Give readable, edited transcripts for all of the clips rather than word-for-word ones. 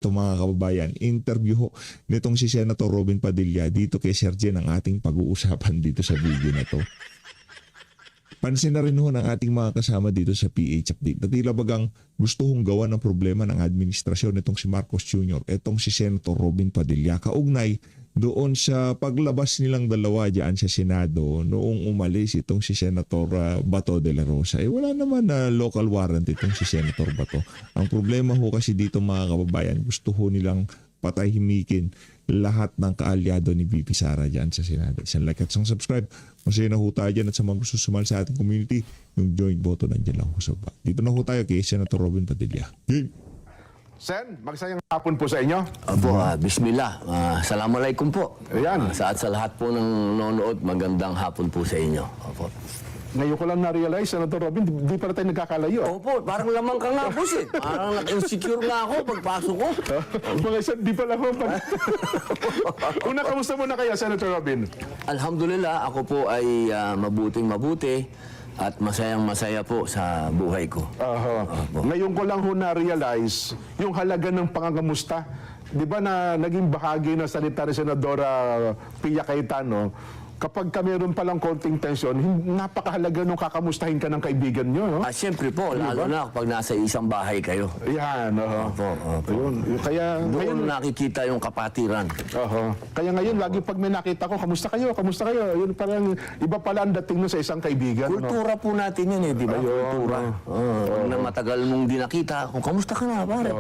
Ito mga kababayan, interview ho nitong si Senator Robin Padilla dito kay Sir Jen ang ating pag-uusapan dito sa video na to. Pansin na rin ho ng ating mga kasama dito sa PH Update na tila bagang gusto hong gawa ng problema ng administrasyon nitong si Marcos Jr. Itong si Senator Robin Padilla kaugnay doon sa paglabas nilang dalawa dyan sa Senado noong umalis itong si Senator Bato de la Rosa. Wala naman na local warrant itong si Senator Bato. Ang problema ho kasi dito mga kababayan, gusto ho nilang patahimikin lahat ng kaalyado ni VP Sara dyan sa Senado. Isang like at isang subscribe. Masaya na ho tayo dyan at sa mga gusto sumali sa ating community, yung joint voto nandiyan lang ho sa baba. Dito na ho tayo kay Senator Robin Padilla. Game! Sen, magsayang hapon po sa inyo. Opo, bismillah. Assalamualaikum po. Ayan. Sa lahat po ng nanonood, magandang hapon po sa inyo. Opo. Ngayon ko lang na-realize, Senator Robin, di pala tayo nagkakalayo. Opo, parang lamang ka nga, boss eh. Parang insecure nga ako pagpasok ko. Mga isa, di pala ho. Una, kamusta muna kaya, Senator Robin? Alhamdulillah, ako po ay mabuting-mabuti at masayang-masaya po sa buhay ko. Ngayon ko lang ho na-realize yung halaga ng pangangamusta. Di ba na naging bahagi ng salita ni Senadora Pia Cayetano, kapag ka meron palang konting tensyon, napakahalaga nung kakamustahin ka ng kaibigan nyo. No? Siyempre po, lalo na kapag nasa isang bahay kayo. Yan. Opo. Ayun. Kaya Doon nakikita yung kapatiran. Kaya ngayon, lagi pag may nakita ko, kamusta kayo? Kamusta kayo? Yun parang iba pala ang dating nun sa isang kaibigan. Kultura po natin yun eh, di ba? Kultura. Na matagal mong di nakita, kung kamusta ka na, pare?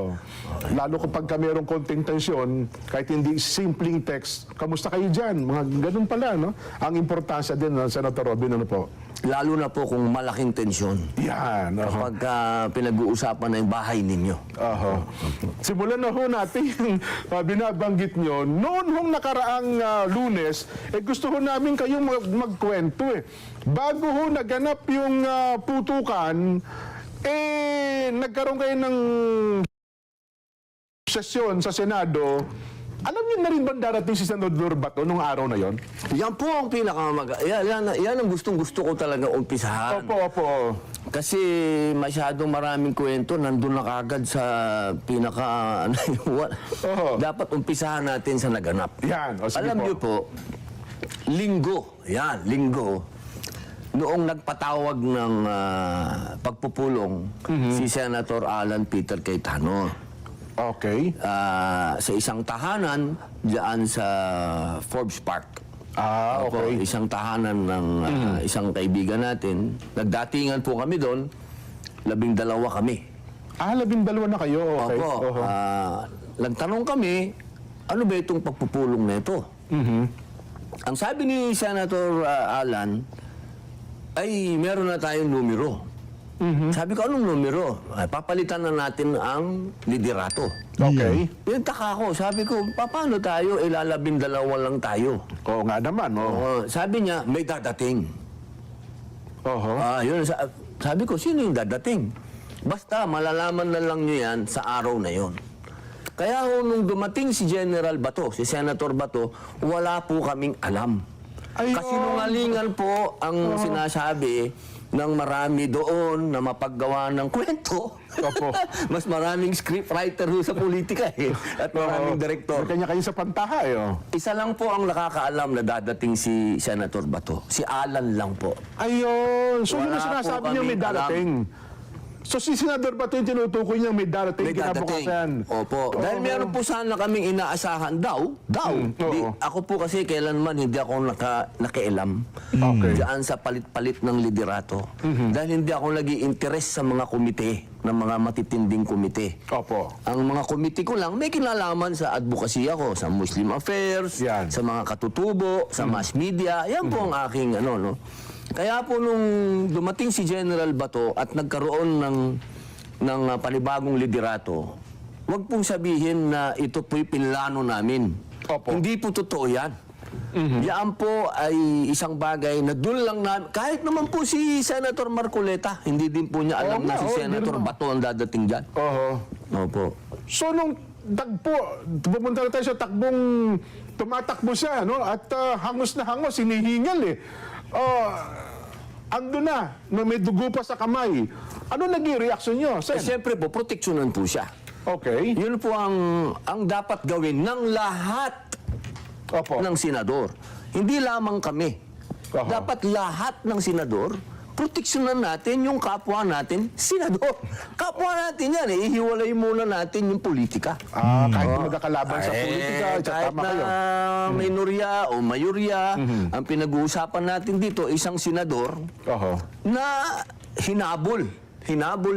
Lalo kapag ka merong konting tensyon, kahit hindi simpleng text, kamusta kayo dyan? Mga ganun pala, no? Ang importansya din ng Senator Robin, ano po? Lalo na po kung malaking tensyon. Yan. Kapag pinag-uusapan na yung bahay ninyo. Simulan na ho natin yung binabanggit nyo. Noon hong nakaraang Lunes, gusto ho namin kayong magkwento eh. Bago ho naganap yung putukan, nagkaroon kayo ng sesyon sa Senado. Alam niyo na rin ba darating si Senador Bato nung araw na yon? Yan po ang yan ang gustong-gusto ko talaga umpisahan. Opo. Kasi masyadong maraming kwento, nandun na kagad sa pinaka... Dapat umpisahan natin sa naganap. Yan. Sige Alam niyo po, linggo, noong nagpatawag ng pagpupulong si Senator Alan Peter Cayetano. Okay. Sa isang tahanan diyan sa Forbes Park. Okay. Opo, isang tahanan ng isang kaibigan natin. Nagdatingan po kami doon. 12 kami. 12 na kayo. Okay. Opo. Nagtanong kami, ano ba itong pagpupulong na ito? Ang sabi ni Senator Alan, ay meron na tayong numero. Sabi ko, anong numero? Papalitan na natin ang liderato. Okay. Yung taka ko, sabi ko, paano tayo? 12 lang tayo. Oo nga naman. Sabi niya, may dadating. Oho. Sabi ko, sino yung dadating? Basta, malalaman na lang nyo yan sa araw na yon. Kaya nung dumating si General Bato, si Senator Bato, wala po kaming alam. Ayun. Kasinungalingan po ang sinasabi ng marami doon na mapaggawa ng kwento. Opo. Mas maraming scriptwriter sa politika eh. At maraming direktor. Kanya-kanya sa pantaha Isa lang po ang nakakaalam na dadating si Senator Bato. Si Alan lang po. Ayun. So yun Wala ang sinasabi po niyo may kaming darating. So si Senador Bato yung tinutukoy niya may darating May dadating. kinabukasan. Opo. Dahil meron po sana kaming inaasahan daw. Ako po kasi kailanman hindi ako nakialam. Diyan sa palit-palit ng liderato. Dahil hindi ako nag-i-interest sa mga komite, ng mga matitinding komite. Opo. Ang mga komite ko lang, may kinalaman sa advocacy ako, sa Muslim affairs, Yan. sa mga katutubo, sa mass media. Yan po ang aking no. Kaya po nung dumating si General Bato at nagkaroon ng panibagong liderato, huwag pong sabihin na ito po'y pinlano namin. Opo. Hindi po totoo yan. Yan po ay isang bagay na doon lang namin, kahit naman po si Senator Marcoleta, hindi din po niya alam na si Senator Bato ang dadating dyan. Opo. So nung pumunta na tayo sa takbong tumatakbo siya, no? At hangos na hangos, hinihingal ando na, may dugo pa sa kamay. Ano naging reaksyon niyo, Sen? Siyempre po, proteksyonan po siya. Okay. Yun po ang dapat gawin ng lahat Opo. ng senador. Hindi lamang kami. Aha. Dapat lahat ng senador, proteksyonan natin yung kapwa natin, senador. Kapwa natin yan, ihiwalay muna natin yung politika. Kahit magkakalaban sa politika, Kahit tama na kayo. minorya o mayorya, ang pinag-uusapan natin dito, isang senador Oho. na hinabol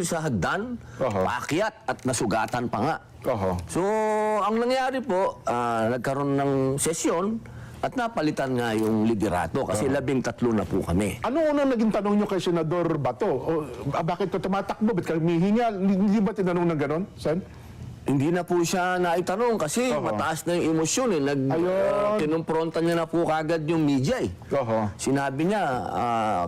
sa hagdan, Aha. paakyat at nasugatan pa nga. Oho. So, ang nangyari po, nagkaroon ng sesyon at napalitan nga yung liderato kasi 13 na po kami. Ano unang naging tanong nyo kay Senador Bato? Bakit ka tumatakbo? Ba't ka humihinga? Hindi ba tinanong ng ganon, Sen? Hindi na po siya naitanong kasi Oho. mataas na yung emosyon. Ayun. Kinumpronta niya na po kagad yung media. Oho. Sinabi niya,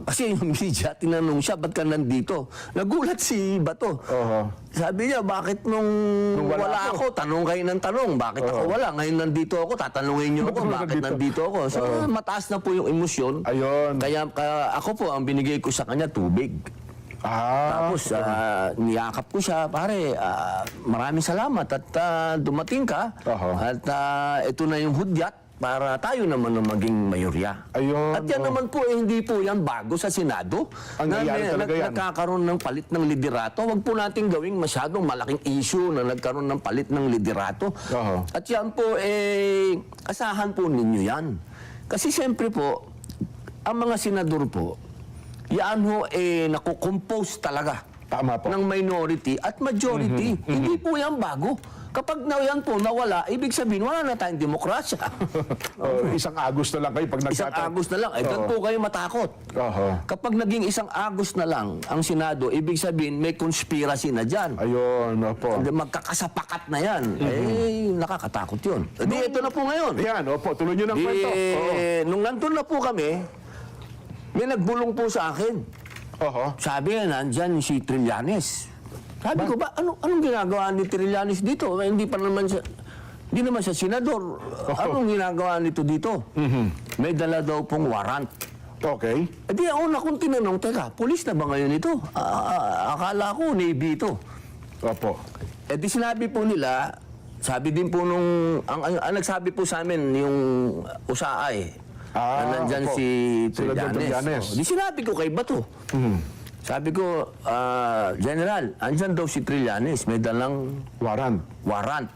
kasi yung media, tinanong siya, ba't ka nandito? Nagulat si Bato. Oho. Sabi niya, bakit nung wala wala ako, tanong kayo ng tanong. Bakit ako wala? Ngayon nandito ako, tatanungin niyo ako, Ba't bakit nandito? nandito ako? So, mataas na po yung emosyon. Ayun. Kaya ako po, ang binigay ko sa kanya, tubig. Tapos, niyakap ko siya, pare, maraming salamat at dumating ka. Oho. At ito na yung hudyat para tayo naman na maging mayorya. Ayun, At yan naman po, hindi po yan bago sa Senado. Ang nangyari talaga yan. Nagkakaroon ng palit ng liderato. Huwag po natin gawing masyadong malaking issue na nagkaroon ng palit ng liderato. Oho. At yan po, asahan po ninyo yan. Kasi siyempre po, ang mga senador po, yan ho, nakukompose talaga Tama po. ng minority at majority. Hindi po yan bago. Kapag na yan po nawala, ibig sabihin, wala na tayong demokrasya. Isang Agos na lang kayo pag Isang Agos na lang, doon po kayo matakot. Oho. Kapag naging isang Agos na lang ang Senado, ibig sabihin may conspiracy na dyan. Ayun, opo. Magkakasapakat na yan. Nakakatakot yun. Di, ito na po ngayon. Yan, opo. Tuloy nyo ng Di, kwento. Oo. nung nandun na po kami, may nagbulong po sa akin. Oho. Sabi nga, nandyan si Trillanes. Sabi ko ba, anong ginagawa ni Trillanes dito? Hindi naman siya senador. Anong ginagawa nito dito? May dala daw pong warrant. Okay. Di, una kong tinanong, teka, pulis na ba ngayon ito? Akala ko, Navy ito. Opo. Di sinabi po nila, sabi din po nung, ang nagsabi po sa amin, yung USAA na nandyan opo. si Sila dyan, Trillanes. Di sinabi ko kay Bato. Sabi ko, General, andyan daw si Trillanes, may dalang Warrant. warrant.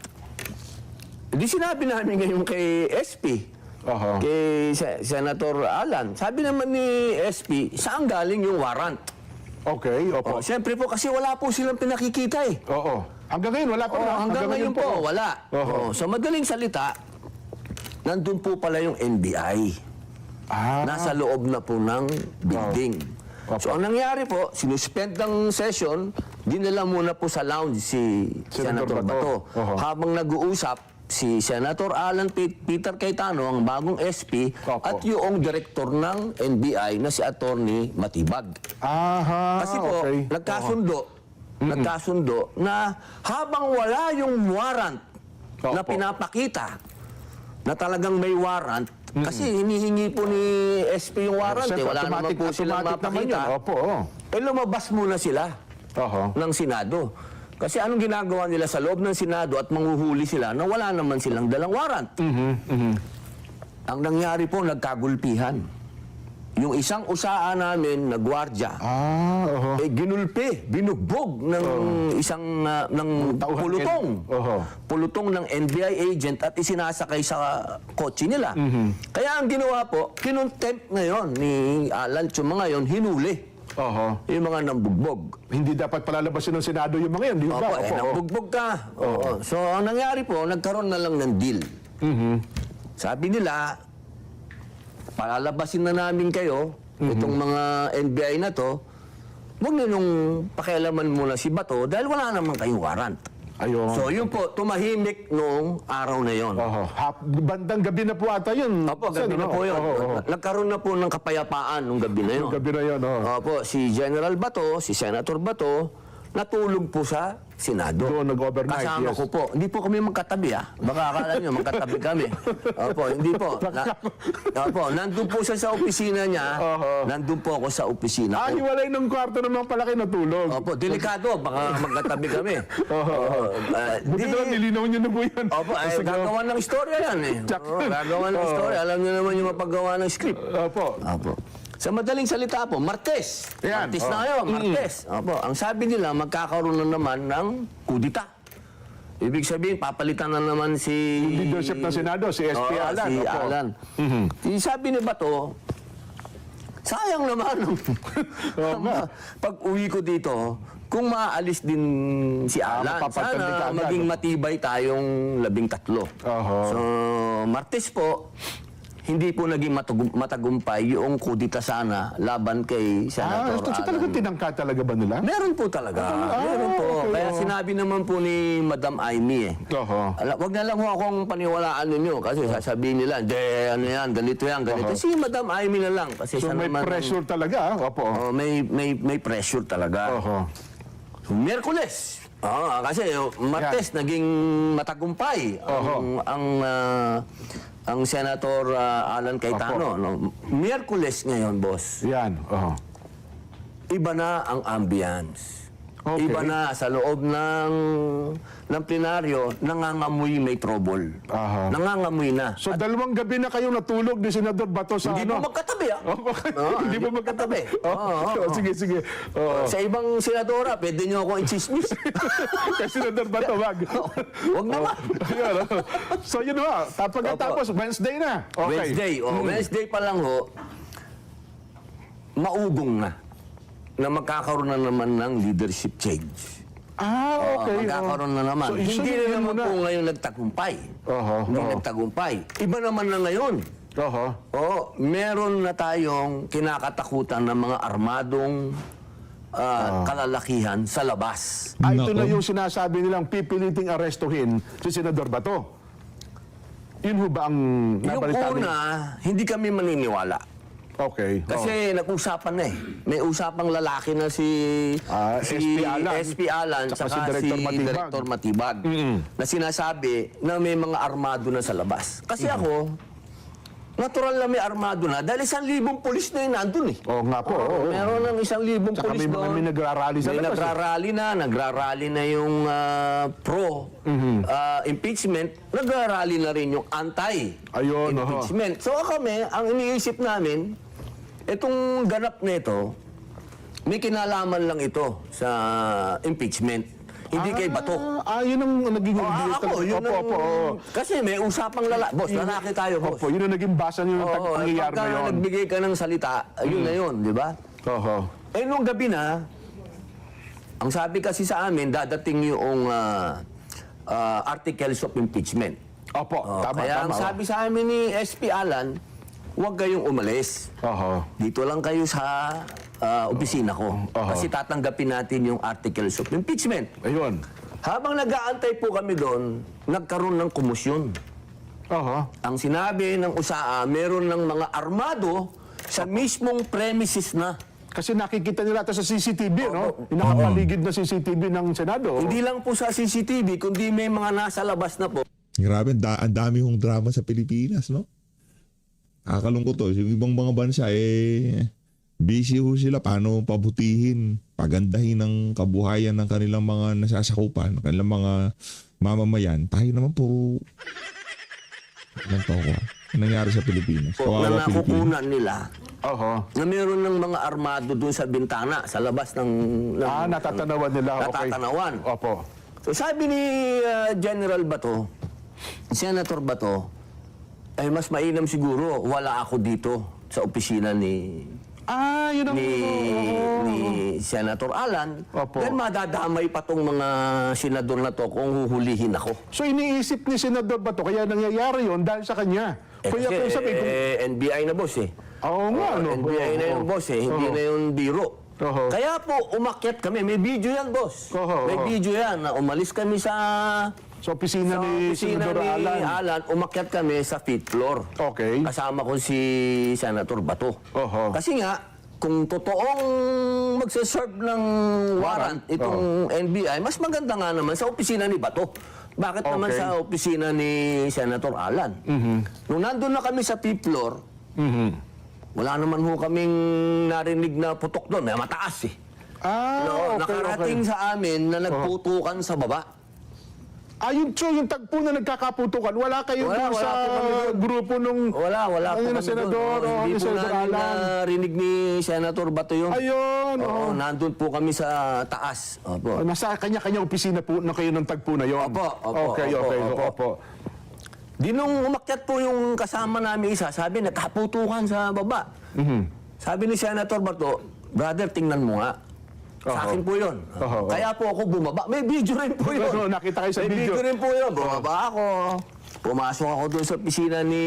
Di sinabi namin ngayon kay SP, Oho. kay Senator Alan. Sabi naman ni SP, saan galing yung warrant? Okay, opo. Siyempre po, kasi wala po silang pinakikita eh. Oo. Hanggang ngayon, wala pa na. Hanggang ngayon po, wala. Oho. So madaling salita, nandun po pala yung NBI. Nasa loob na po ng building. Opo. So ang nangyari po, sinuspend ng session, dinala muna po sa lounge si Senator Senator Bato. Bato. Oho. Habang nag-uusap, si Senator Alan Peter Cayetano, ang bagong SP, Opo. at yung director ng NBI na si Attorney Matibag. Aha, Kasi po, okay. nagkasundo na habang wala yung warrant na Opo. pinapakita na talagang may warrant, kasi hinihingi po ni SP yung warrant, Siyempre, wala naman po silang automatic naman mapakita. yun. Opo, oo. Lumabas muna sila Oho. ng Senado. Kasi anong ginagawa nila sa loob ng Senado at manghuhuli sila na wala naman silang dalang warrant. Ang nangyari po, nagkagulpihan. Yung isang usaan namin na gwardya, Oho. ginulpi, binugbog ng isang ng Tauhan pulutong. Oho. Pulutong ng NBI agent at isinasakay sa kotse nila. Kaya ang ginawa po, kinontempt ngayon ni Alan Chuma ngayon, hinuli Oho. yung mga nambugbog. Hindi dapat palalabasin ng Senado yung mga yan, di ba? Opo, Opo, oo. nambugbog ka. Oo. So, ang nangyari po, nagkaroon na lang ng deal. Sabi nila, palalabasin na namin kayo, itong mga NBI na to, huwag ninong pakialaman muna si Bato dahil wala naman kayong warrant. Ayun. So, yun po, tumahimik noong araw na yon. Oho. Bandang gabi na po ata yun. Opo, gabi Sen, na ano? po yun. Oho, oho. Nagkaroon na po ng kapayapaan nung gabi na yun. Gabi na yun, oho. Opo, si General Bato, si Senator Bato, natulog po sa Senado. Doon nag-overnight, Kasama yes. ko po. Hindi po kami magkatabi, ah. Baka akala nyo, magkatabi kami. Opo, hindi po. Opo, nandun po siya sa opisina niya. Nandun po ako sa opisina ko. Hiwalay ng kwarto ng mga palaki na tulog. Opo, delikado. Baka magkatabi kami. Buti na lang, nilinaw niyo na po yan. Opo, ay, Sige. gagawa ng istorya yan eh. Gagawa ng istorya. Alam niyo naman yung mapaggawa ng script. Opo. Opo. Sa madaling salita po, Martes. Yan, Martes na kayo, Martes. Opo. Ang sabi nila, magkakaroon na naman ng kudita. Ibig sabihin, papalitan na naman si... Leadership ng Senado, si SP Oo, Alan. Si Opo. Alan. Sabi ni Bato, sayang naman. Pag uwi ko dito, kung maaalis din si Alan, mapapagtandi ka sana agad. maging matibay tayong 13. So, Martes po, hindi po naging matagumpay yung kudita sana laban kay Senator So Alan. talaga tinangka talaga ba nila? Meron po talaga. Meron po. okay, Kaya sinabi naman po ni Madam Amy eh. Wag na lang ho akong paniwalaan ninyo kasi sasabihin nila, hindi, ano yan, ganito yan, ganito. Si Madam Amy na lang. Kasi So siya may naman, pressure talaga, Opo. may pressure talaga. So, Miyerkules. Kasi Martes naging matagumpay ang Senator Alan Cayetano. No? Miyerkules ngayon, boss. Yan. Iba na ang ambience. Okay. Iba na sa loob ng plenaryo, nangangamoy may trouble. Nangangamoy na. So dalawang gabi na kayong natulog ni Senador Bato sa Hindi ano? po magkatabi, ah. Hindi po magkatabi. Sige, sige. Sa ibang senadora, pwede niyo ako i-chismis. Kay Senador Bato, wag. Huwag naman. Ayun, So yun ho, pagkatapos Wednesday na. Okay. Wednesday. Wednesday pa lang ho, maugong na magkakaroon na naman ng leadership change. Okay. Magkakaroon na naman. So, Hindi isunin na naman mo na. po ngayon nagtagumpay. Hindi nagtagumpay. Iba naman na ngayon. Meron na tayong kinakatakutan ng mga armadong kalalakihan sa labas. Ito na yung sinasabi nilang pipiliting arestuhin si Senador Bato. Yun ho ba ang Yung nabalitaan una, hindi kami maniniwala. Okay. Kasi nag-usapan na eh. May usapang lalaki na si SP Alan. saka Tsaka si Director Matibag na sinasabi na may mga armado na sa labas. Kasi ako, natural na may armado na dahil 1,000 pulis na yun nandun eh. Nga po. Meron ng 1,000 Tsaka pulis may doon. may nagrarally sa May labas. nagrarally na yung pro-impeachment, nagrarally na rin yung Ayun, anti-impeachment. So kami, ang iniisip namin, itong ganap nito, may kinalaman lang ito sa impeachment. Hindi kay Bato. Yun ang naging Ako, yun ang... Kasi may usapang boss, lalaki tayo, boss. Yun ang naging basa nyo ng pangyayari na yun. Pagka nagbigay ka ng salita, yun na yun, di ba? Nung gabi na, ang sabi kasi sa amin, dadating yung articles of impeachment. Tama. Kaya ang sabi sa amin ni SP Alan, huwag kayong umalis. Dito lang kayo sa opisina ko. Kasi tatanggapin natin yung articles of impeachment. Ayun. Habang nag-aantay po kami doon, nagkaroon ng kumusyon. Ang sinabi ng USAA, meron ng mga armado sa mismong premises na. Kasi nakikita nila ito sa CCTV, no? Yung nakapaligid na CCTV ng Senado. Hindi lang po sa CCTV, kundi may mga nasa labas na po. Grabe, ang dami hong drama sa Pilipinas, no? Nakakalungkot to. Yung ibang mga bansa, busy ho sila paano pabutihin, pagandahin ng kabuhayan ng kanilang mga nasasakupan, kanilang mga mamamayan. Tayo naman puro... Anong toko? Anong nangyari sa Pilipinas? Na Kawawa Pilipinas. nakukunan nila na meron ng mga armado doon sa bintana, sa labas ng Natatanawan nila. natatanawan. Opo. So sabi ni General Bato, Senator Bato, ay mas mainam siguro wala ako dito sa opisina ni Yun ang... ni Senator Alan. Opo. Then madadamay pa tong mga senador na to kung huhulihin ako. So iniisip ni Senador Bato, kaya nangyayari yun dahil sa kanya. Kaya Kasi kung sabi, NBI na boss eh. Oo nga, no? NBI na yung boss eh, hindi na yung biro. Oho. Kaya po, umakyat kami. May video yan, boss. May video yan na umalis kami sa opisina ni Senador Alan. Umakyat kami sa 5th floor. Okay. Kasama ko si Senator Bato. Oho. Kasi nga, kung totoong magsaserve ng warrant itong NBI, mas maganda nga naman sa opisina ni Bato. Bakit naman Okay. sa opisina ni Senator Alan? Nung nandun na kami sa fifth floor, wala naman ho kaming narinig na putok doon. May mataas eh. Ah, okay, Nakarating sa amin na nagputukan sa baba. Yung tagpo na nagkakaputukan, wala kayo Wala, doon wala sa po kami doon. grupo nung Wala po na kami senador doon. o Hindi ni po Senator namin Alan. narinig ni Senator Bato yun. Ayun, Oo, nandun po kami sa taas. Opo. Nasa kanya-kanya opisina po na kayo ng tagpo na yon. Opo. Opo. Di nung umakyat po yung kasama namin isa, sabi, nagkaputukan sa baba. Sabi ni Senator Bato, brother, tingnan mo nga. Sa akin po yun. Kaya po ako bumaba. May video rin po yun. Oo, nakita kayo sa May video. video rin po yun. Bumaba ako. Pumasok ako doon sa opisina ni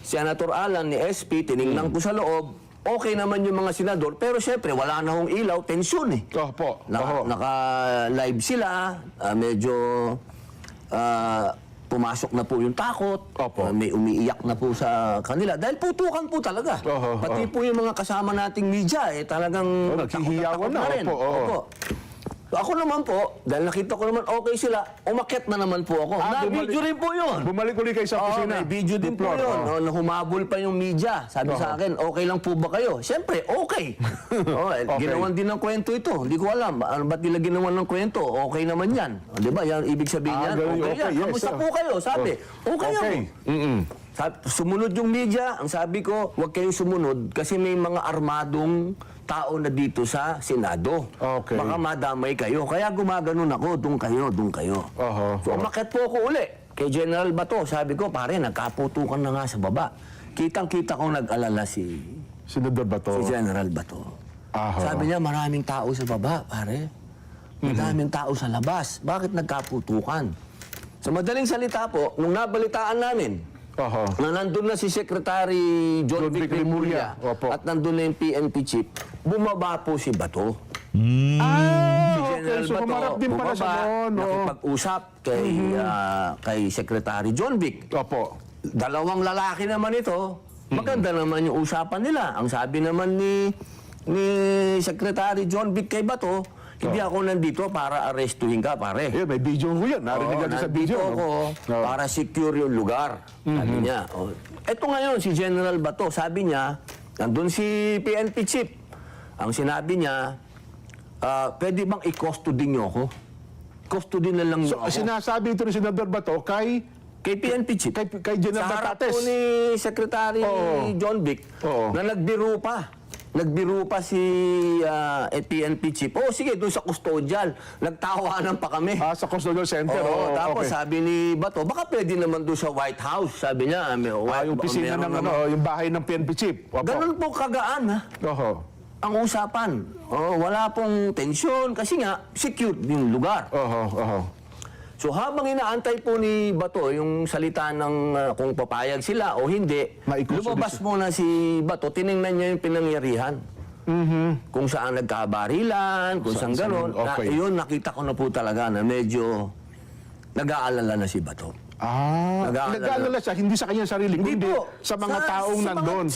Senator Alan, ni SP. Tinignan ko sa loob. Okay naman yung mga senador. Pero syempre, wala na hong ilaw. Tensyon eh. Opo. Naka-live sila. Medyo pumasok na po yung takot. Opo. May umiiyak na po sa kanila. Dahil putukan po talaga. Pati po yung mga kasama nating media, talagang naghihiyawan takot na. rin. Opo. Opo. So ako naman po, dahil nakita ko naman okay sila, umakyat na naman po ako. Na-video rin po yun. Bumalik ulit kayo sa Oo, opisina. may video din po yun. Na humabol pa yung media. Sabi sa akin, okay lang po ba kayo? Siyempre, okay. Ginawan din ng kwento ito. Hindi ko alam. Ba't nila ginawan ng kwento? Okay naman yan. Di ba? Yan, ibig sabihin yan. ganun, Okay yan. yes, Kamusta sir. po kayo? Sabi, okay ako. Sumunod yung media. Ang sabi ko, huwag kayong sumunod kasi may mga armadong tao na dito sa Senado. Okay. Baka madamay kayo. Kaya gumaganon ako, doon kayo. So umakyat po ako uli. Kay General Bato, sabi ko, pare, nagkaputukan na nga sa baba. Kitang-kita ko nag-alala si Senador Bato. General Bato. Sabi niya, maraming tao sa baba, pare. Maraming tao sa labas. Bakit nagkaputukan? Sa madaling salita po, nung nabalitaan namin, na nandun na si Secretary John Vic Rimulya Opo. at nandun na yung PNP chief, bumaba po si Bato. Si Okay. So humarap din pala siya noon. nakipag-usap kay Secretary John Vic. Opo. Dalawang lalaki naman ito. Maganda naman yung usapan nila. Ang sabi naman ni Secretary John Vic kay Bato, hindi ako nandito para arrestuhin ka, pare. May video ko yan. Narinig natin sa video. Nandito ako para secure yung lugar. Sabi niya. Ito ngayon, si General Bato, sabi niya, nandun si PNP chief. Ang sinabi niya, pwede bang i-custody niyo ako? Custody na lang niyo So, ako. sinasabi ito ni Senador Bato kay PNP chief. kay General Sa harap Batates. po ni Secretary John Vic, Oo. na nagbiro pa. Nagbiro pa si PNP chief. Sige, doon sa custodial. Nagtawanan pa kami. Sa Custodial Center. Tapos okay. sabi ni Bato, baka pwede naman doon sa White House. Sabi niya, Yung opisina meron ng naman. yung bahay ng PNP chief. Opo. Ganun po kagaan, ha? Ang usapan. Wala pong tensyon kasi nga, secure yung lugar. So habang inaantay po ni Bato yung salita ng kung papayag sila o hindi, lumabas muna si Bato, tiningnan niya yung pinangyarihan. Kung saan nagkabarilan, kung saan gano'n. okay. Yun, nakita ko na po talaga na medyo nag-aalala na si Bato. Nag-aalala siya, hindi sa kanya sarili, kundi sa mga taong nandun.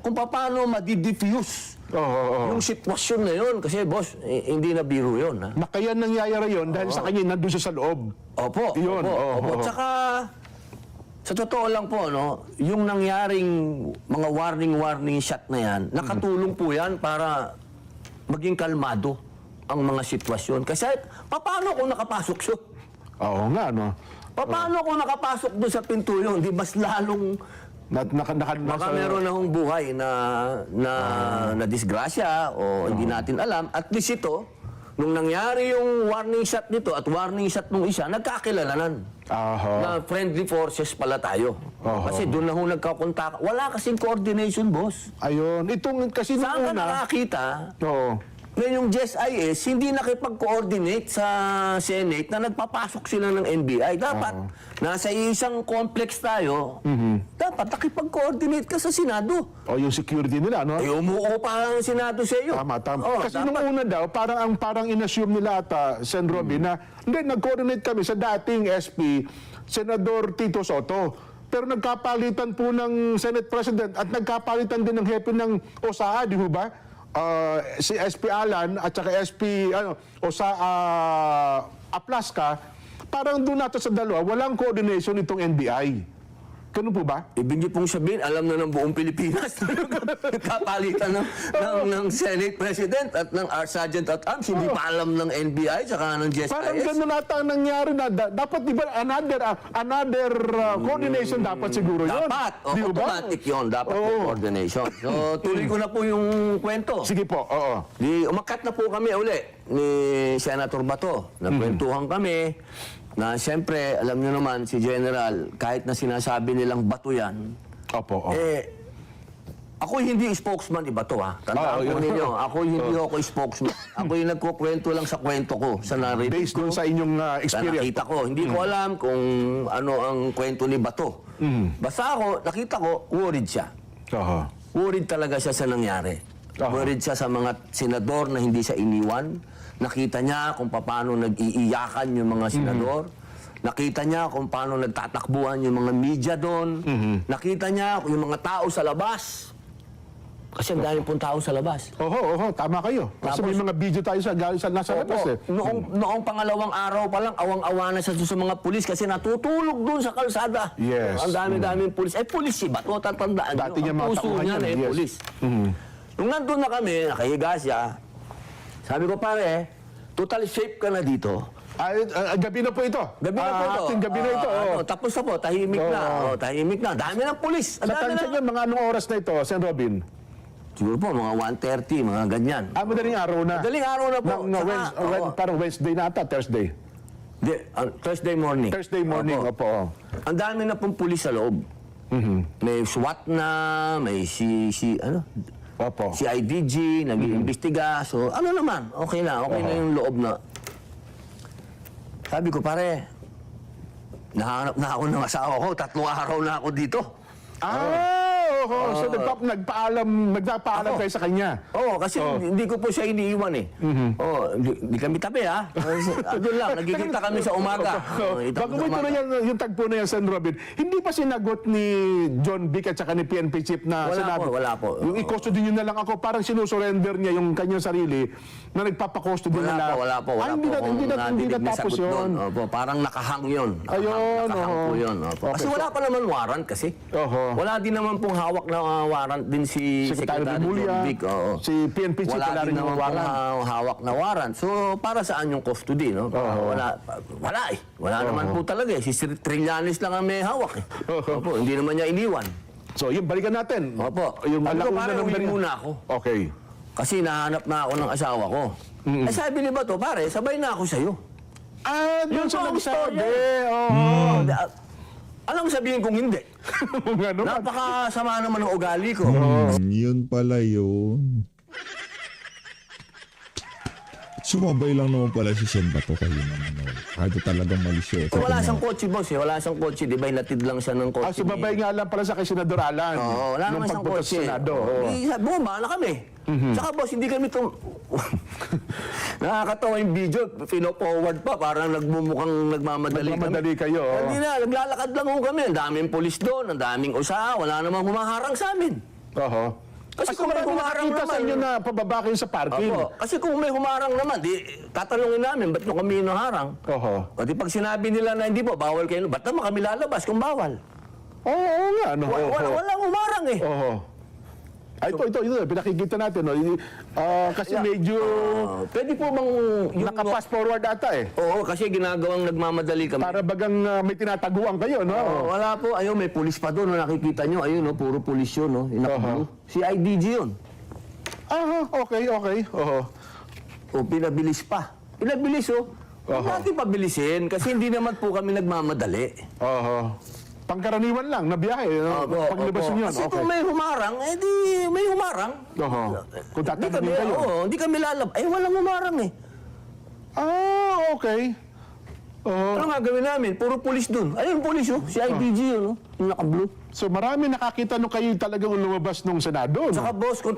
Kung paano madi-diffuse yung sitwasyon na yun. Kasi boss, hindi na biro yun. Ha? Na kaya nangyayari yun dahil sa kanya nandun siya sa loob. Opo. Yun, Opo. Tsaka, sa totoo lang po, yung nangyaring mga warning shot na yan, nakatulong po yan para maging kalmado ang mga sitwasyon. Kasi, paano kung nakapasok siya? Oo nga, no? Paano kung nakapasok doon sa pinto yun? Di mas lalong baka meron na hong buhay na disgrasya o hindi natin alam. At least ito, nung nangyari yung warning shot nito at warning shot nung isa, nagkakilalanan. Na friendly forces pala tayo. Kasi doon na ho nagkakontak. Wala kasing coordination, boss. Ayun. Itong kasi nung Saan ka una... nakakita na yung GSIS hindi nakipag-coordinate sa Senate na nagpapasok sila ng NBI. Dapat, nasa isang complex tayo, dapat nakipag-coordinate ka sa Senado. yung security nila, no? Umuo pa ang Senado sa iyo. Tama. Kasi nung una daw, parang inassume nila ata, Sen. Robby, na hindi, nag-coordinate kami sa dating SP, Senador Tito Soto. Pero nagkapalitan po ng Senate President at nagkapalitan din ng hepe ng OSAA, di ba? si SP Alan at saka SP o sa Aplaska, parang doon nato sa dalawa, walang coordination itong NBI. Ganun po ba? Ibig niyo pong sabihin, alam na ng buong Pilipinas kapalitan ng Senate President at ng Sergeant at Arms, hindi pa alam ng NBI tsaka ng GSIS. Parang ganun ata ang nangyari na dapat di ba another coordination dapat siguro yun. Dapat, Di ba? automatic yun, dapat Oo. may coordination. So, tuloy ko na po yung kwento. Sige po, oo. Umakat na po kami uli ni Senator Bato. Nagkwentuhan kami na siyempre, alam niyo naman, si General, kahit na sinasabi nilang Bato yan, Opo, opo. ako hindi spokesman ni Bato, ha? Tandaan po ninyo, ako hindi ako spokesman. Ako yung nagkukwento lang sa kwento ko, sa narrative Based ko, doon sa inyong sa experience. nakita ko. Hindi ko alam kung ano ang kwento ni Bato. Basta ako, nakita ko, worried siya. Oho. Worried talaga siya sa nangyari. Worried siya sa mga senador na hindi siya iniwan. Nakita niya kung paano nag-iiyakan yung mga senador. Nakita niya kung paano nagtatakbuhan yung mga media doon. Nakita niya yung mga tao sa labas. Kasi ang dami pong tao sa labas. Oho, tama kayo. Kasi may mga video tayo sa nasa labas eh. Noong pangalawang araw pa lang, awang-awa na siya sa mga pulis kasi natutulog doon sa kalsada. Yes. Ang dami-daming pulis. Pulis si Bato, tatandaan Dati niyo. niya mga Ang puso tauhan niya yan, na yes. pulis. Nung nandun na kami, nakahiga siya, sabi ko, pare, total safe ka na dito. Gabi na po ito. Gabi na po ito. Acting gabi na ito. Tapos na po, tahimik na. Tahimik na. Dami ng pulis. Sa tansya niya, mga anong oras na ito, Sen. Robin? Siguro po, mga 1:30, mga ganyan. Madaling araw na. Madaling araw na po. Parang Wednesday na ata, Thursday. Thursday morning. Thursday morning, opo. Ang dami na pong pulis sa loob. May SWAT na, may Opo. si IDG, nag-iimbestiga. So, ano naman, okay na yung loob na. Sabi ko, pare, nahanap na ako ng asawa ko, 3 araw na ako dito. So nagpaalam kayo sa kanya. Oo, kasi hindi ko po siya iniiwan eh. Hindi kami tabi ha. Doon lang, nagkikita kami sa umaga. Bago mo ituloy yung tagpo na yan, Sen. Robin, hindi pa sinagot ni John Vic at saka ni PNP Chief na sinabi? Wala po. Yung i-custody nyo na lang ako, parang sinusurrender niya yung kanyang sarili na nagpapakustody na lang. Wala po. Hindi na tapos yun. Opo, parang nakahang yun. Ayun, Nakahang po yun. Opo. Kasi Okay, wala pa naman warrant kasi. Oho. Wala din naman pong hawak na warrant din si Secretary Secretary Remulla, John Vic. si PNP Chief, Wala wala rin din yung naman pong warrant. hawak na warrant. So, para saan yung custody, no? Wala eh. Wala naman po talaga eh. Si Trillanes lang ang may hawak eh. Opo, hindi naman niya iniwan. So, yun, balikan natin. Opo. Yung Sabi ko, alauna pare, ng uwi balikan. muna ako. Okay. Kasi nahanap na ako ng asawa ko. Sabi ni Bato, pare, sabay na ako sa'yo. Doon Yun siya po ang nagsabi. storya. Oo. Alam mo sabihin kung hindi. Nga naman. Napakasama naman ng ugali ko. Yun pala yun. Sumabay lang naman pala si Sen Bato kayo naman. Kahit talagang malisyoso. Wala siyang kotse, boss eh. Wala siyang kotse. Di ba hinatid lang siya ng kotse? Sumabay nga lang pala sa kay Senador Alan. Oo, wala nung naman siyang pagpunta sa kotse. Senado. Oo. Bumaba na kami. Saka boss, hindi kami Nakakatawa yung video. Pino-forward pa. Parang nagmumukhang nagmamadali kami. Nagmamadali kayo. Oo. Hindi na. Naglalakad lang ho kami. Ang daming polis doon. Ang daming usa. Wala namang humaharang sa amin. Oho. Kasi kung may marami humarang nakakita sa naman, inyo na pababa kayo sa parking. Opo. Kasi kung may humarang naman, di tatanungin namin, ba't nyo kami hinaharang? Oho. O di pag sinabi nila na hindi po, bawal kayo, ba't naman kami lalabas kung bawal? Oo nga. No? Walang humarang eh. Oho. Ito, pinakikita natin. No? Kasi medyo Pwede po bang... nakapass forward ata eh. Oo, kasi ginagawang nagmamadali kami. Para bagang may tinataguan kayo, no? Wala po. Ayun, may pulis pa doon. No? Nakikita nyo. Ayun, no? Puro pulis yun. No? Inakabalo. Si IDG yun. Okay. Oho. O, pinabilis pa. Pinabilis, oh. Huwag natin pabilisin kasi hindi naman po kami nagmamadali. Oho. Pangkaraniwan lang na biyahe. No? Paglabas nyo yun. Kasi Okay. kung may humarang, eh di may humarang. Oho. Kung Hindi kami, tatanungin kayo. hindi kami lalab. Eh, walang humarang eh. Okay. Oho. Ano nga gawin namin? Puro pulis dun. Ayun, pulis oh. Si IDG yun, oh. Yung naka-blue. So marami nakakita nung kayo talagang lumabas nung Senado. No? Saka boss, kung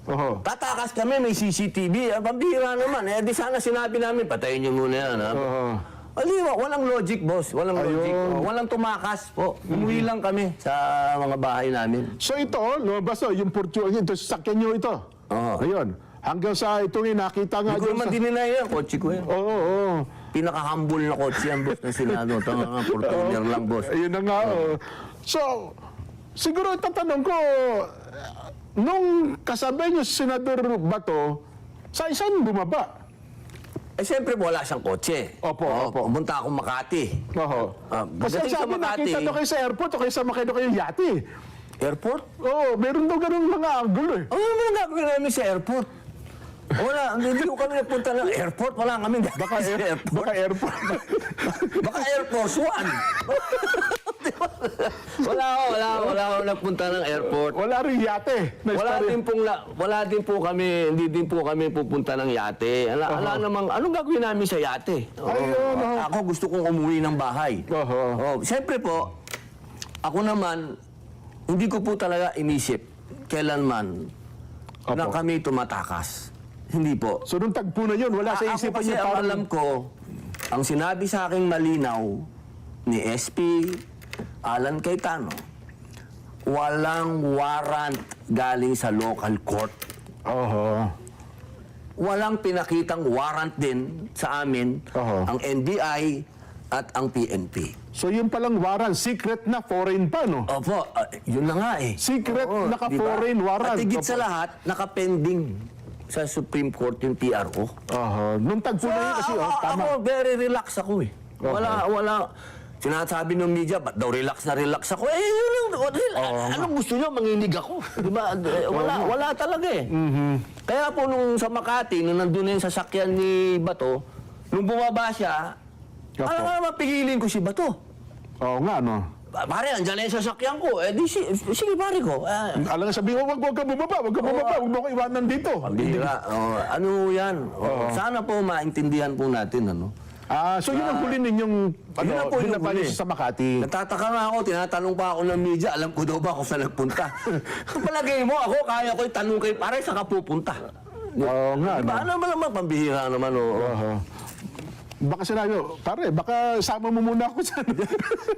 Oho. tatakas kami, may CCTV. Pambihira naman. Eh, di sana sinabi namin, patayin niyo muna yan. Ha? Oho. Walang logic, boss. Walang logic. Oh, walang tumakas po. Umuwi lang kami sa mga bahay namin. So ito, lumabas yung Fortune, ito, sasakyan nyo ito. Oo. Ayun. Hanggang sa itong nakita nga Hindi ko dyan naman sa... dininay yan, kotse ko yan. Oo, oo. Pinaka-humble na kotse yan, boss, ng Senado. Tanga nga, portuner lang, boss. Ayun na nga. So, siguro tatanong ko, nung kasabay niyo si Senador Bato, sa isang bumaba? Eh, siyempre, wala siyang kotse. Opo, opo. Pumunta akong Makati. Oo. Pagdating Kasi sa sabi, Makati, nakita daw kayo sa airport o kayo sa makita kayo yate. airport? Oo, meron daw ganun mga angulo eh. Ano naman gagawin namin sa airport? Wala, hindi ko kami nagpunta ng airport. Wala kami Baka, baka airport. Baka Air Force One. wala ako nagpunta ng airport. Wala rin yate. Wala din po kami, hindi din po kami pupunta ng yate. Ala namang, anong gagawin namin sa yate? Ayun, Ako gusto kong umuwi ng bahay. Siyempre po, ako naman, hindi ko po talaga inisip kailanman na kami tumatakas. Hindi po. So nung tagpo na yun, wala sa Ako isipan kasi niyo ang parang... alam ko, ang sinabi sa aking malinaw ni SP Alan Cayetano, walang warrant galing sa local court. Oho. Walang pinakitang warrant din sa amin ang NBI at ang PNP. So yun palang warrant, secret na foreign pa, no? Opo, yun na nga eh. Secret, Oo, naka-foreign diba? warrant. At higit Opo. sa lahat, nakapending sa Supreme Court yung PRO. Nung tagpo na yun kasi, tama. Ako, very relax ako eh. Wala. Sinasabi ng media, ba't daw relax ako? Eh, yun lang. Anong gusto nyo? Manginig ako. Diba? Wala talaga eh. Kaya po nung sa Makati, nung nandun na yung sasakyan ni Bato, nung bumaba siya, alam nga naman, pigilin ko si Bato. Oo nga, no? Pare, andyan na yung sasakyan ko. Eh, di, sige, pare ko. Alam nga sabi ko, wag ka bumaba, wag mo ko iwanan dito. Pambira. Ano yan? Sana po maintindihan po natin, ano? So yun ang huli ninyong Yun na po yung binaba niyo huli. sa Makati. Natataka nga ako, tinatanong pa ako ng media, alam ko daw ba kung saan nagpunta? Kung palagay mo, ako, kaya ko itanong kay pare, saan ka pupunta? Oo nga, Diba, no? ano naman, pambihira naman, Baka sinabi, pare, baka sama mo muna ako dyan.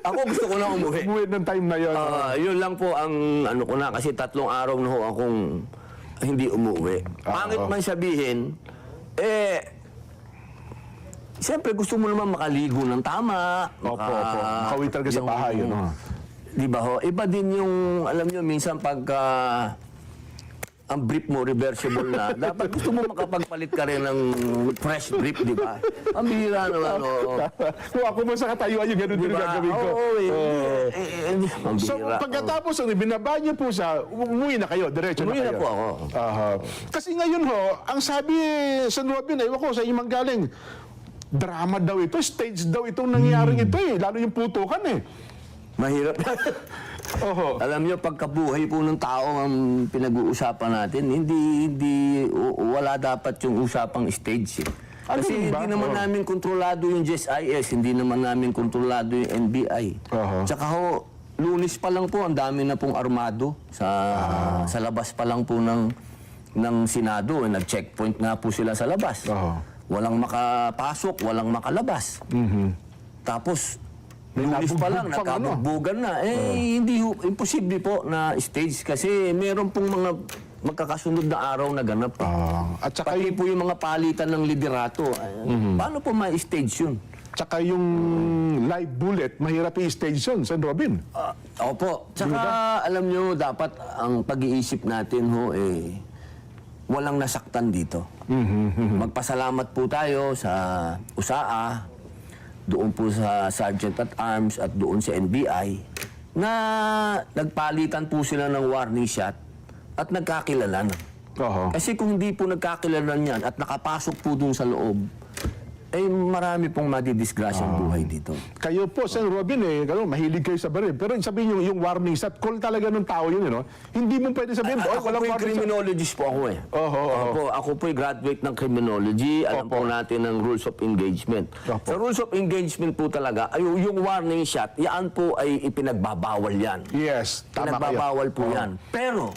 Ako gusto ko na umuwi. Umuwi ng time na yun. Yun lang po ang ano ko na, kasi 3 araw na ho akong hindi umuwi. Pangit man sabihin, siyempre gusto mo naman makaligo ng tama. Opo. Makawit talaga sa bahay, yun. Di ba ho? Iba din yung, alam nyo, minsan pagka ang brief mo reversible na, dapat gusto mo makapagpalit ka rin ng fresh brief, di ba? Ang bihira naman, Kung ako mo sa katayuan yung ganun din Diba? gagawin ko. Ang So bihira. pagkatapos ng binaba niyo po siya, umuwi na kayo, diretso Umuwi na na kayo. po ako. Kasi ngayon ho, ang sabi sa Robin, ewan ko sa imang galing, drama daw ito, stage daw itong nangyaring ito eh, lalo yung putukan eh. Mahirap. Alam niyo, pagkabuhay po ng tao ang pinag-uusapan natin, hindi wala dapat yung usapang stage. Ano Kasi yun ba? hindi naman namin kontrolado yung GSIS, hindi naman namin kontrolado yung NBI. Tsaka ho, Lunes pa lang po, ang dami na pong armado sa labas pa lang po ng Senado. Nag-checkpoint nga po sila sa labas. Walang makapasok, walang makalabas. Tapos, Lunes pa lang, nagkabugbugan na. Hindi, imposible po na stage kasi meron pong mga magkakasunod na araw na ganap. At saka Pati po yung mga palitan ng liderato. Paano po ma-stage yun? Tsaka yung live bullet, mahirap i-stage yun, San Robin. Opo. Tsaka alam nyo, dapat ang pag-iisip natin ho, walang nasaktan dito. Magpasalamat po tayo sa USAA, doon po sa Sergeant at Arms at doon sa NBI, na nagpalitan po sila ng warning shot at nagkakilalan. Kasi kung hindi po nagkakilalan yan at nakapasok po doon sa loob, marami pong madidisgrasyang buhay dito. Kayo po, San Robin, mahilig kayo sa baril. Pero sabihin yung warning shot, call talaga ng tao yun, Hindi mo pwede sabihin, Ako walang po yung warning shot. criminologist po ako Ako po yung graduate ng criminology. Alam po natin ang rules of engagement. Sa rules of engagement po talaga, yung warning shot, yan po ay ipinagbabawal yan. Yes, tama kayo. Pinagbabawal po yan. Pero,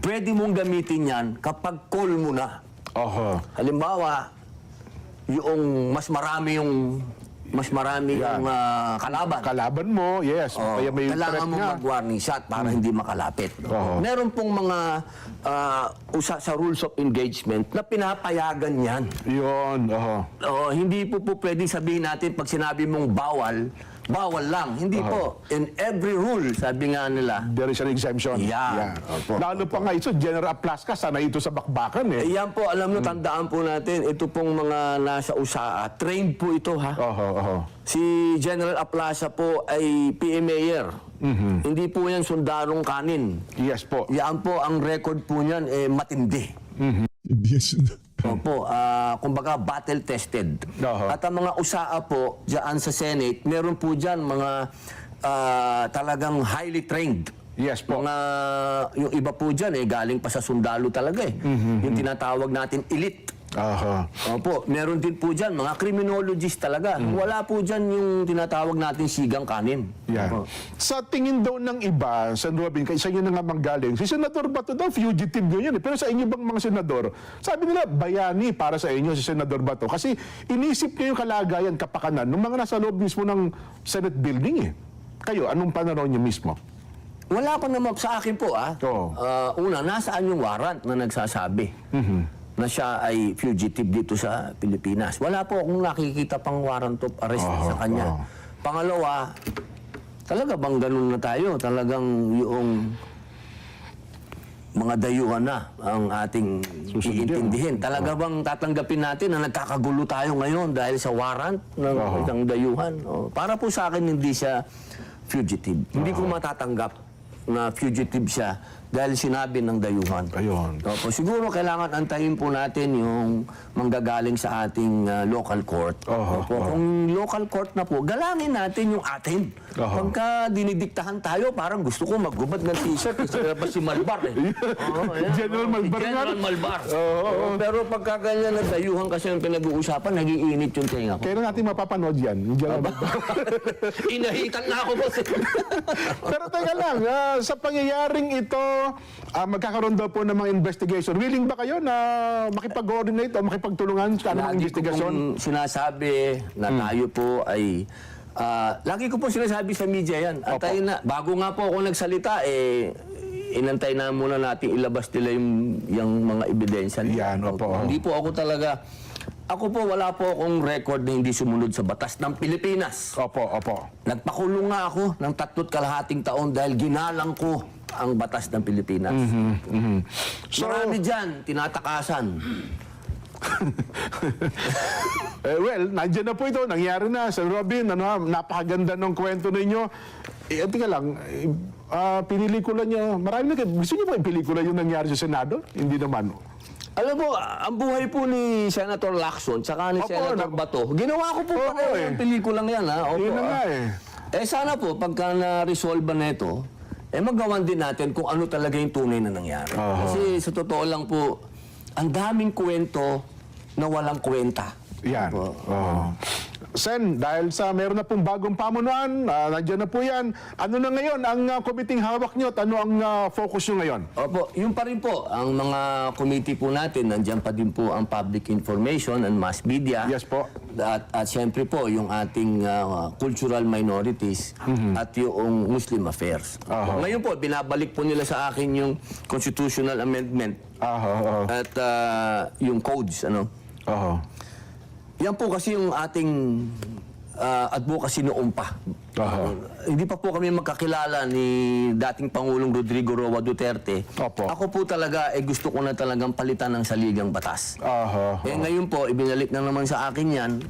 pwede mong gamitin yan kapag call mo na. Halimbawa, yung mas marami yung mas marami Yan. yung kalaban. Kalaban mo, yes. Oh, Kaya may kailangan threat mo nga. mag-warning shot para hindi makalapit. No? Oo. Meron pong mga sa rules of engagement na pinapayagan yan. Yun, oho. Hindi po pwede sabihin natin pag sinabi mong bawal, bawal lang. Hindi po. In every rule, sabi nga nila, There is an exemption. Yeah. Opo. Lalo pa nga ito, General Plaska, sana ito sa bakbakan eh. yan po, alam nyo, tandaan po natin, ito pong mga nasa USAA, trained po ito ha. Oho. Si General Aplaza po ay PMAyer. Hindi po yan sundarong kanin. Yes po. Yan po, ang record po niyan, matindi. Yes. Opo, kumbaga battle-tested. Aha. At ang mga USAA po, dyan sa Senate, meron po dyan mga talagang highly trained. Yes po. Yung iba po dyan, galing pa sa sundalo talaga eh. Yung tinatawag natin elite. Aha. Opo, meron din po dyan, mga criminologist talaga. Wala po dyan yung tinatawag natin sigang kanin. Yan. Opo. Sa tingin daw ng iba, Sen. Robin, kay sa inyo na nga manggaling, si Senador Bato daw, fugitive yun eh. Pero sa inyo bang mga senador, sabi nila, bayani para sa inyo si Senador Bato. Kasi inisip niya yung kalagayan, kapakanan, ng mga nasa loob mismo ng Senate building eh. Kayo, anong pananaw niyo mismo? Wala pa naman sa akin po Oo. Una, nasaan yung warrant na nagsasabi na siya ay fugitive dito sa Pilipinas? Wala po akong nakikita pang warrant of arrest sa kanya. Pangalawa, talaga bang ganun na tayo? Talagang yung mga dayuhan na ang ating Susundin. iintindihin. Talaga bang tatanggapin natin na nagkakagulo tayo ngayon dahil sa warrant ng isang dayuhan? Para po sa akin, hindi siya fugitive. Hindi ko matatanggap na fugitive siya dahil sinabi ng dayuhan. Ayun. Opo, siguro kailangan antayin po natin yung manggagaling sa ating local court. Opo, kung local court na po, galangin natin yung atin. Pagka dinidiktahan tayo, parang gusto ko maggubad ng t-shirt kasi si Malbar eh. Ayan. General Malbar nga. General Malbar. Pero pagka ganyan na dayuhan kasi ang pinag-uusapan, nagiinit yung tinga ko. Kailan natin mapapanood yan? Yung General Malbar. Inahitan na ako boss. Pero teka lang, sa pangyayaring ito, magkakaroon daw po ng mga investigation. Willing ba kayo na makipag-coordinate o makipagtulungan sa anumang Lagi ko investigation? pong sinasabi na tayo po ay lagi ko po sinasabi sa media yan. At tayo na, bago nga po ako nagsalita, inantay na muna natin ilabas nila yung mga ebidensya nila. Yan, opo. Hindi po ako talaga, ako po wala po akong record na hindi sumunod sa batas ng Pilipinas. Opo. Nagpakulong nga ako ng 3.5 taon dahil ginalang ko ang batas ng Pilipinas. So, Marami dyan, tinatakasan. well, nandiyan na po ito. Nangyari na. Sir Robin, napakaganda ng kwento ninyo. Tika lang, pinelikula niyo. Marami na gusto niyo ba yung pelikula yung nangyari sa Senado? Hindi naman. Alam mo, ang buhay po ni Senator Lacson tsaka ni Opo, Senator Bato, ginawa ko po Oo, pareho yung pelikulang yan. Opo, Yun na nga eh. sana po, pagka na-resolve na ito, magawan din natin kung ano talaga yung tunay na nangyari. Kasi sa totoo lang po, ang daming kwento na walang kwenta. Yan. Opo. Sen, dahil sa meron na pong bagong pamunuan, nandiyan na po yan. Ano na ngayon ang committee hawak nyo at ano ang focus nyo ngayon? Opo, yun pa rin po. Ang mga committee po natin, nandiyan pa din po ang public information and mass media. Yes po. At siyempre po, yung ating cultural minorities at yung Muslim affairs. Ngayon po, binabalik po nila sa akin yung constitutional amendment at yung codes. Yan po kasi yung ating advocacy noon pa. Hindi pa po kami magkakilala ni dating Pangulong Rodrigo Roa Duterte. Opo. Ako po talaga, gusto ko na talagang palitan ng saligang batas. Ngayon po, ibinalik na naman sa akin yan.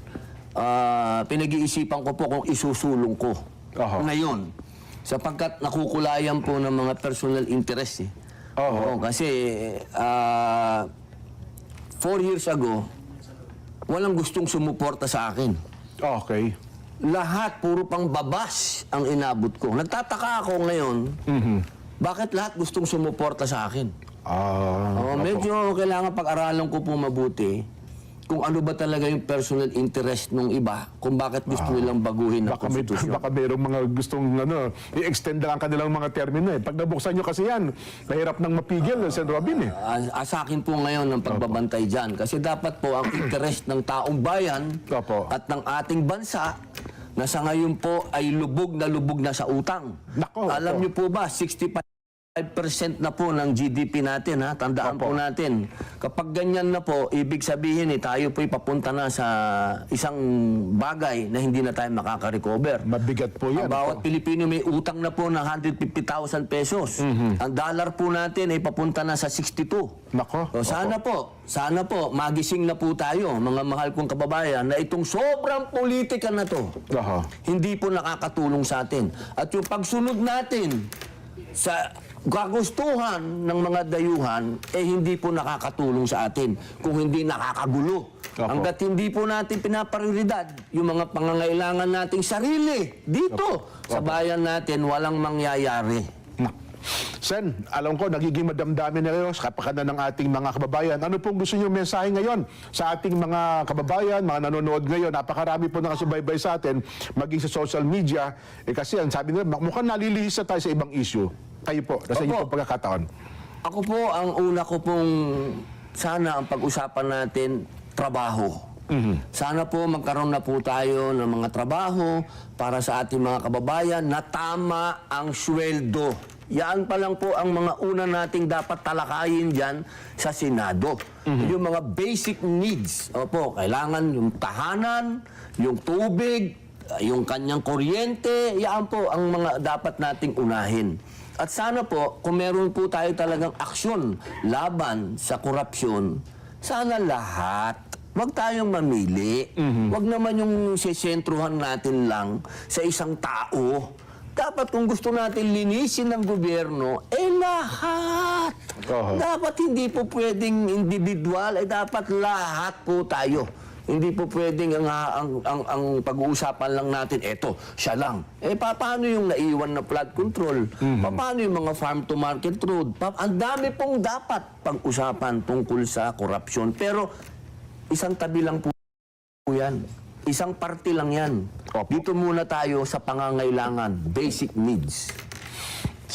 Pinag-iisipan ko po kung isusulong ko. Ngayon, sapagkat nakukulayan po ng mga personal interest eh. Kasi 4 years ago, walang gustong sumuporta sa akin. Okay. Lahat, puro pang babas ang inabot ko. Nagtataka ako ngayon, bakit lahat gustong sumuporta sa akin? Medyo kailangan pag-aralan ko po mabuti kung ano ba talaga yung personal interest ng iba, kung bakit gusto nilang baguhin ang konstitusyon. Baka mayroong mga gustong i-extend lang ang kanilang mga termino eh. Pag nabuksan nyo kasi yan, mahirap nang mapigil, Sen. Robin eh. Sa akin po ngayon ang pagbabantay dyan. Kasi dapat po ang interest ng taong bayan Opo. at ng ating bansa na sa ngayon po ay lubog na sa utang. Nako, Alam opo. niyo po ba, 65% na po ng GDP natin, ha? Tandaan po natin. Kapag ganyan na po, ibig sabihin tayo po'y papunta na sa isang bagay na hindi na tayo makaka-recover. Mabigat po yan. Ang bawat Pilipino may utang na po ng 150,000 pesos. Ang dollar po natin ay papunta na sa 62. Nako. O, sana po, magising na po tayo, mga mahal kong kababayan, na itong sobrang politika na to, Aha. hindi po nakakatulong sa atin. At yung pagsunod natin sa kagustuhan ng mga dayuhan, hindi po nakakatulong sa atin kung hindi nakakagulo. Opo. Hanggat hindi po natin pinaprioridad yung mga pangangailangan nating sarili dito sa bayan natin, walang mangyayari. Sen, alam ko, nagiging madamdamin na kayo sa kapakanan ng ating mga kababayan. Ano pong gusto niyo mensahe ngayon sa ating mga kababayan, mga nanonood ngayon? Napakarami po nakasubaybay sa atin, maging sa social media. Kasi ang sabi nila, mukhang nalilihis na tayo sa ibang issue. Kayo po, nasa inyo Opo. pong pagkakataon. Ako po, ang una ko pong sana ang pag-usapan natin, trabaho. Sana po magkaroon na po tayo ng mga trabaho para sa ating mga kababayan na tama ang sweldo. Yan pa lang po ang mga una nating dapat talakayin dyan sa Senado. Yung mga basic needs. Opo, kailangan yung tahanan, yung tubig, yung kanyang kuryente, yan po ang mga dapat nating unahin. At sana po, kung meron po tayo talagang aksyon laban sa korupsyon, sana lahat. Huwag tayong mamili. Huwag naman yung sisentruhan natin lang sa isang tao. Dapat kung gusto natin linisin ng gobyerno, lahat. Dapat hindi po pwedeng individual, dapat lahat po tayo. Hindi po pwedeng ang pag-uusapan lang natin, siya lang. Paano yung naiwan na flood control? Paano yung mga farm-to-market road? Ang dami pong dapat pag-usapan tungkol sa korupsyon. Pero isang tabi lang po yan. Isang parte lang yan. Dito muna tayo sa pangangailangan, basic needs.